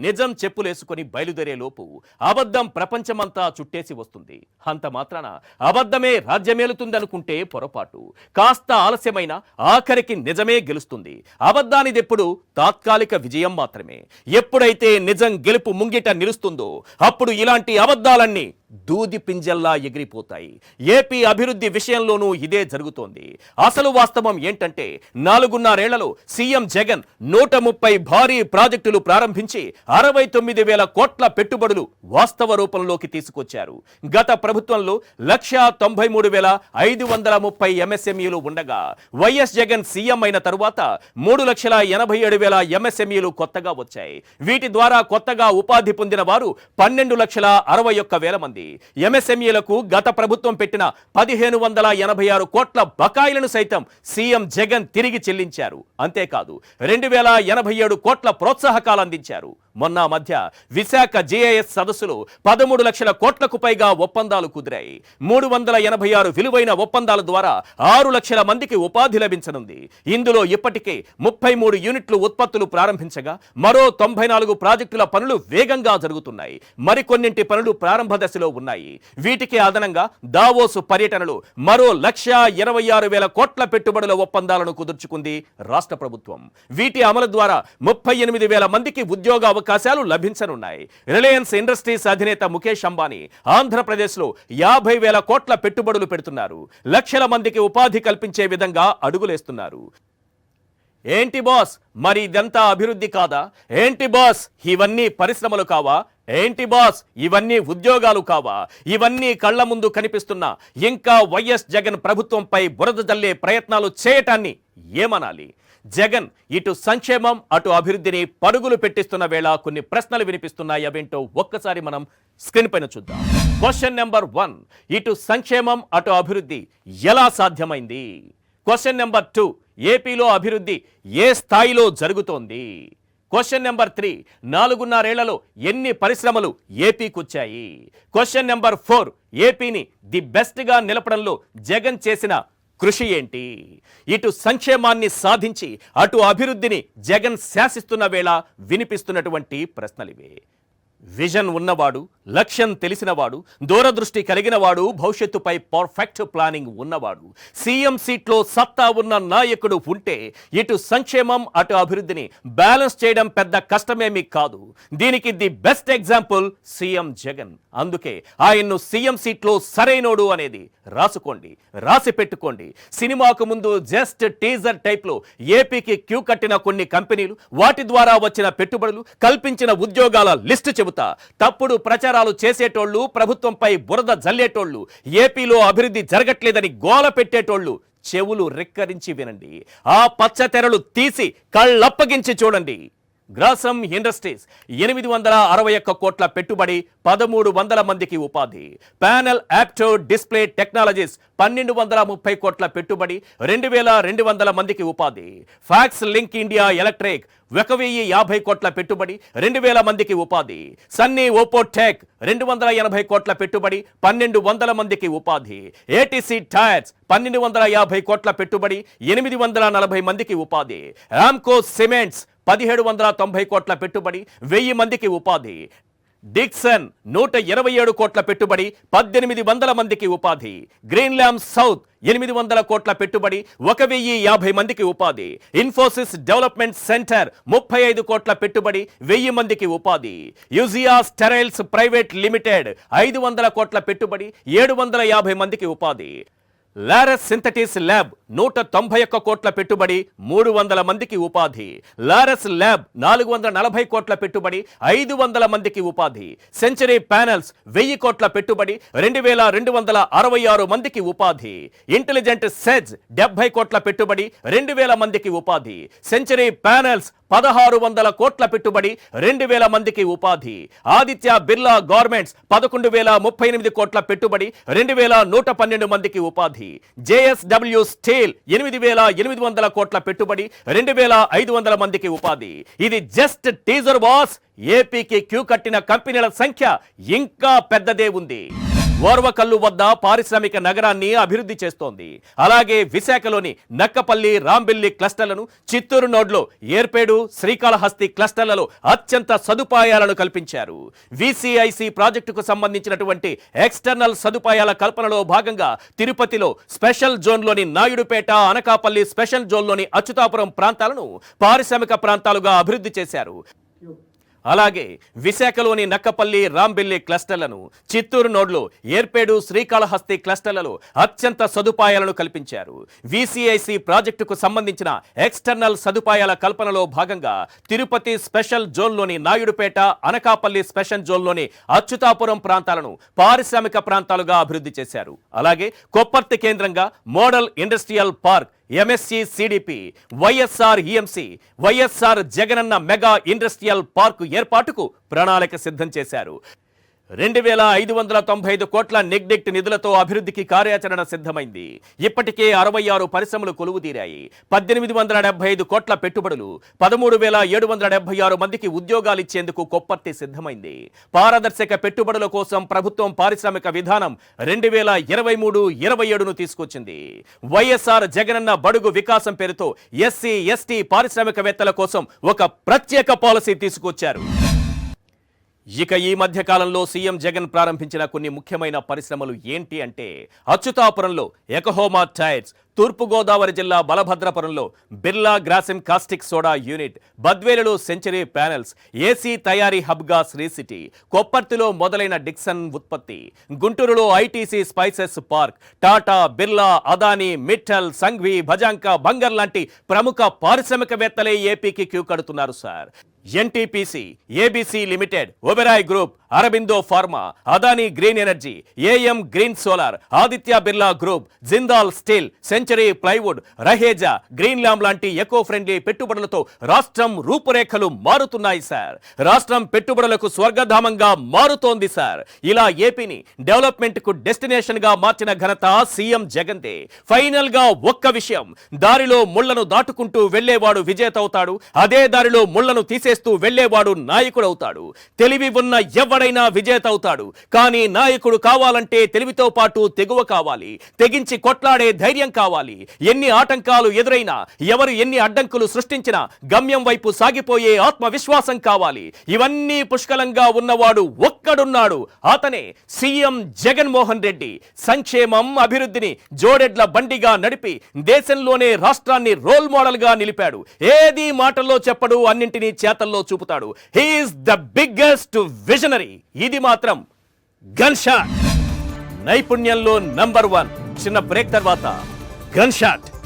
నిజం చెప్పులేసుకొని బయలుదేరే లోపు అబద్ధం ప్రపంచమంతా చుట్టేసి వస్తుంది. అంత మాత్రాన అబద్ధమే రాజ్యమేలుతుందనుకుంటే పొరపాటు. కాస్త ఆలస్యమైన ఆఖరికి నిజమే గెలుస్తుంది. అబద్ధానిదెప్పుడు తాత్కాలిక విజయం మాత్రమే. ఎప్పుడైతే నిజం గెలుపు ముంగిట నిలుస్తుందో అప్పుడు ఇలాంటి అబద్ధాలన్నీ దూది పింజల్లా ఎగిరిపోతాయి. ఏపీ అభివృద్ధి విషయంలోనూ ఇదే జరుగుతోంది. అసలు వాస్తవం ఏంటంటే 4.5 సీఎం జగన్ 130 భారీ ప్రాజెక్టులు ప్రారంభించి 69,000 కోట్ల పెట్టుబడులు వాస్తవ రూపంలోకి తీసుకొచ్చారు. గత ప్రభుత్వంలో 193,530 ఎంఎస్ఎంఈలు ఉండగా వైఎస్ జగన్ సీఎం అయిన తరువాత 3,87,000 ఎంఎస్ఎంఈలు కొత్తగా వచ్చాయి. వీటి ద్వారా కొత్తగా ఉపాధి పొందిన వారు 12,61,000 మంది. ఎంఎస్ఎంఈలకు గత ప్రభుత్వం పెట్టిన 1,586 కోట్ల బకాయిలను సైతం సీఎం జగన్ తిరిగి చెల్లించారు. అంతేకాదు 2,087 కోట్ల ప్రోత్సాహకాలు అందించారు. మొన్న మధ్య విశాఖ జేఐఎస్ సదస్సులో 13 లక్షల కోట్లకు పైగా ఒప్పందాలు కుదిరాయి. 386 విలువైన ఒప్పందాల ద్వారా 6 లక్షల మందికి ఉపాధి లభించనుంది. ఇందులో ఇప్పటికే 33 యూనిట్లు ఉత్పత్తులు ప్రారంభించగా మరో 94 ప్రాజెక్టుల పనులు వేగంగా జరుగుతున్నాయి. మరికొన్నింటి పనులు ప్రారంభ దశలో ఉన్నాయి. వీటికి అదనంగా దావోసు పర్యటనలో మరో 1,26,000 కోట్ల పెట్టుబడుల ఒప్పందాలను కుదుర్చుకుంది రాష్ట్ర ప్రభుత్వం. వీటి అమలు ద్వారా 38,000 మందికి ఉద్యోగ అవకాశాలు లభించనున్నాయి. రిలయన్స్ ఇండస్ట్రీస్ అధినేత ముఖేష్ అంబానీ ఆంధ్రప్రదేశ్లో 50,000 కోట్ల పెట్టుబడులు పెడుతున్నారు. లక్షల మందికి ఉపాధి కల్పించే విధంగా అడుగులేస్తున్నారు. ఏంటి బాస్, మరి ఇదంతా అభివృద్ధి కాదా? ఏంటి బాస్, ఇవన్నీ పరిశ్రమలు కావా? ఏంటి బాస్, ఇవన్నీ ఉద్యోగాలు కావా? ఇవన్నీ కళ్ల ముందు కనిపిస్తున్నా ఇంకా వైఎస్ జగన్ ప్రభుత్వంపై బురద జల్లే ప్రయత్నాలు చేయటాన్ని ఏమనాలి? జగన్ ఇటు సంక్షేమం అటు అభివృద్ధిని పరుగులు పెట్టిస్తున్న వేళ కొన్ని ప్రశ్నలు వినిపిస్తున్నాయి. అవేంటో ఒక్కసారి మనం స్క్రీన్ పైన చూద్దాం. క్వశ్చన్ నెంబర్ 1, ఇటు సంక్షేమం అటు అభివృద్ధి ఎలా సాధ్యమైంది? క్వశ్చన్ నెంబర్ 2, ఏపీలో అభివృద్ధి ఏ స్థాయిలో జరుగుతోంది? క్వశ్చన్ నెంబర్ 3, 4.5 ఎన్ని పరిశ్రమలు ఏపీకి వచ్చాయి? క్వశ్చన్ నెంబర్ 4, ఏపీని ది బెస్ట్గా నిలపడంలో జగన్ చేసిన కృషి ఏంటి? ఇటు సంక్షేమాన్ని సాధించి అటు అభివృద్ధిని జగన్ శాసిస్తున్న వేళ వినిపిస్తున్నటువంటి ప్రశ్నలివే. విజన్ ఉన్నవాడు, లక్ష్యం తెలిసినవాడు, దూరదృష్టి కలిగినవాడు, భవిష్యత్తుపై పర్ఫెక్ట్ ప్లానింగ్ ఉన్నవాడు, సీఎం సీట్లో సత్తా ఉన్న నాయకుడు ఉంటే ఇటు సంక్షేమం అటు అభివృద్ధిని బ్యాలెన్స్ చేయడం పెద్ద కష్టమేమీ కాదు. దీనికి the best example CM Jagan. అందుకే ఆయన్ను సీఎం సీట్లో సరైనోడు అనేది రాసుకోండి, రాసి పెట్టుకోండి. సినిమాకు ముందు జస్ట్ టీజర్ టైప్లో ఏపీకి క్యూ కట్టిన కొన్ని కంపెనీలు, వాటి ద్వారా వచ్చిన పెట్టుబడులు, కల్పించిన ఉద్యోగాల లిస్టు చెబుతా. తప్పుడు ప్రచారాలు చేసేటోళ్లు, ప్రభుత్వంపై బురద జల్లేటోళ్లు, ఏపీలో అభివృద్ధి జరగట్లేదని గోల పెట్టేటోళ్లు చెవులు రెక్కరించి వినండి. ఆ పచ్చతెరలు తీసి కళ్ళప్పగించి చూడండి. గ్రాసం ఇండస్ట్రీస్ 861 కోట్ల పెట్టుబడి, 1,300 మందికి ఉపాధి. ప్యానెల్ యాప్టో డిస్ప్లే టెక్నాలజీస్ 1,230 కోట్ల పెట్టుబడి, 2,200 మందికి ఉపాధి. ఫ్యాక్స్ లింక్ ఇండియా ఎలక్ట్రిక్ 1,050 కోట్ల పెట్టుబడి, 2,000 మందికి ఉపాధి. సన్నీ ఓపో టెక్ 280 కోట్ల పెట్టుబడి, 1,200 మందికి ఉపాధి. ఏటీసీ టైర్స్ 1,250 కోట్ల పెట్టుబడి, 840 మందికి ఉపాధి. రామ్కో సిమెంట్స్ 1,790 కోట్ల పెట్టుబడి, 1000 మందికి ఉపాధి. డిక్సన్ 127 కోట్ల పెట్టుబడి, 1,800 మందికి ఉపాధి. గ్రీన్లాండ్ సౌత్ 800 కోట్ల పెట్టుబడి, 1,050 మందికి ఉపాధి. ఇన్ఫోసిస్ డెవలప్మెంట్ సెంటర్ 35 కోట్ల పెట్టుబడి, 1000 మందికి ఉపాధి. యూజియా స్టెరైల్స్ ప్రైవేట్ లిమిటెడ్ 500 కోట్ల పెట్టుబడి, 750 మందికి ఉపాధి. లారస్ సింథటిక్స్ ల్యాబ్ 191 కోట్ల పెట్టుబడి, 300 మందికి ఉపాధి. లారస్ ల్యాబ్ 440 కోట్ల పెట్టుబడి, 500 మందికి ఉపాధి. సెంచరీ ప్యానెల్స్ 1000 కోట్ల పెట్టుబడి, 2,266 మందికి ఉపాధి. ఇంటెలిజెంట్ సెజ్ 70 కోట్ల పెట్టుబడి, 2,000 మందికి ఉపాధి. సెంచరీ ప్యానెల్స్ 1,600 కోట్ల పెట్టుబడి, 2,000 మందికి ఉపాధి. ఆదిత్య బిర్లా గవర్నమెంట్స్ 11,038 కోట్ల పెట్టుబడి, 2,112 మందికి ఉపాధి. జేఎస్డబ్ల్యూ స్టీల్ 8,800 కోట్ల పెట్టుబడి, 2,500 మందికి ఉపాధి. ఇది జస్ట్ టీజర్ బాస్. ఏపీకి క్యూ కట్టిన కంపెనీల సంఖ్య ఇంకా పెద్దదే ఉంది. ఓర్వకల్లు వద్ద పారిశ్రామిక నగరాన్ని అభివృద్ధి చేస్తోంది. అలాగే విశాఖలోని నక్కపల్లి, రాంబిల్లి క్లస్టర్లను, చిత్తూరు నోడ్లో ఏర్పేడు, శ్రీకాళహస్తి క్లస్టర్లలో అత్యంత సదుపాయాలను కల్పించారు. విసిఐసి ప్రాజెక్టుకు సంబంధించినటువంటి ఎక్స్టర్నల్ సదుపాయాల కల్పనలో భాగంగా తిరుపతిలో స్పెషల్ జోన్లోని నాయుడుపేట, అనకాపల్లి స్పెషల్ జోన్లోని అచ్యుతాపురం ప్రాంతాలను పారిశ్రామిక ప్రాంతాలుగా అభివృద్ధి చేశారు. అలాగే విశాఖలోని నక్కపల్లి, రాంబిల్లి క్లస్టర్లను, చిత్తూరు నోడ్లో ఏర్పేడు, శ్రీకాళహస్తి క్లస్టర్లలో అత్యంత సదుపాయాలను కల్పించారు. విసిఐసి ప్రాజెక్టుకు సంబంధించిన ఎక్స్టర్నల్ సదుపాయాల కల్పనలో భాగంగా తిరుపతి స్పెషల్ జోన్లోని నాయుడుపేట, అనకాపల్లి స్పెషల్ జోన్లోని అచ్యుతాపురం ప్రాంతాలను పారిశ్రామిక ప్రాంతాలుగా అభివృద్ధి చేశారు. అలాగే కొప్పర్తి కేంద్రంగా model industrial park, MSc CDP, YSR EMC, YSR Jagananna mega industrial park ఏర్పాటుకు ప్రణాళిక సిద్ధం చేశారు. 2595 కోట్ల నెగ్డెక్ట్ నిధులతో అభివృద్ధికి కార్యాచరణ సిద్ధమైంది. ఇప్పటికే 66 పరిశ్రమలు కొలువుదీరాయి. 1875 కోట్ల పెట్టుబడులు, 13,776 మందికి ఉద్యోగాలు ఇచ్చేందుకు కొప్పర్తి సిద్ధమైంది. పారదర్శక పెట్టుబడుల కోసం ప్రభుత్వం పారిశ్రామిక విధానం 2023-27ను తీసుకొచ్చింది. వైఎస్ఆర్ జగనన్న బడుగు వికాసం పేరుతో ఎస్సీ, ఎస్టీ పారిశ్రామికవేత్తల కోసం ఒక ప్రత్యేక పాలసీ తీసుకొచ్చారు. ఇక ఈ మధ్య కాలంలో సీఎం జగన్ ప్రారంభించిన కొన్ని ముఖ్యమైన పరిశ్రమలు ఏంటి అంటే, అచ్యుతాపురంలో ఎకహోమా టైర్స్, తూర్పుగోదావరి జిల్లా బలభద్రపురంలో Birla Grasim caustic soda unit, బద్వేలులో సెంచరీ ప్యానెల్స్, ఏసీ తయారీ హబ్గా శ్రీ సిటీ, కొప్పర్తిలో మొదలైన డిక్సన్ ఉత్పత్తి, గుంటూరులో ITC spices park, Tata, Birla, Adani, Mittal, Sanghvi, Bhajanka, Bangur లాంటి ప్రముఖ పారిశ్రామికవేత్తలే ఏపీకి క్యూ కడుతున్నారు sir. NTPC, ABC limited, Oberoi group, Aurobindo pharma, Adani green energy, AM green solar, Aditya Birla group, Jindal steel, century plywood, Raheja, green land లాంటి ఎకో ఫ్రెండ్లీ పెట్టుబడులతో రాష్ట్రం రూపురేఖలు మారుతున్నాయి సార్. రాష్ట్రం పెట్టుబడులకు స్వర్గధామంగా మారుతోంది సార్. ఇలా ఏపీని డెవలప్మెంట్ కు డెస్టినేషన్ గా మార్చిన ఘనత సీఎం జగన్దే. ఫైనల్ గా ఒక్క విషయం, దారిలో ముళ్లను దాటుకుంటూ వెళ్లేవాడు విజేత అవుతాడు. అదే దారిలో ముళ్లను తీసేస్తూ వెళ్లేవాడు నాయకుడవుతాడు. తెలివి ఉన్న ఎవడైనా విజేత అవుతాడు. కానీ నాయకుడు కావాలంటే తెలివితో పాటు తెగువ కావాలి, తెగించి కొట్లాడే ధైర్యం కావాలి. ఎన్ని ఆటంకాలు ఎదురైనా, ఎవరు ఎన్ని అడ్డంకులు సృష్టించినా గమ్యం వైపు సాగిపోయే ఆత్మవిశ్వాసం కావాలి. ఇవన్నీ పుష్కలంగా ఉన్నవాడు ఒక్కడున్నాడు, అతనే సీఎం జగన్మోహన్ రెడ్డి. సంక్షేమం, అభివృద్ధిని జోడెడ్ల బండిగా నడిపి దేశంలోనే రాష్ట్రాన్ని రోల్ మోడల్ గా నిలిపాడు. ఏది మాటల్లో చెప్పడు, అన్నింటినీ చేతల్లో చూపుతాడు. He is the biggest visionary. ఇది మాత్రం గన్ షాట్, నైపుణ్యంలో నంబర్ 1. చిన్న బ్రేక్ తర్వాత గన్ షాట్.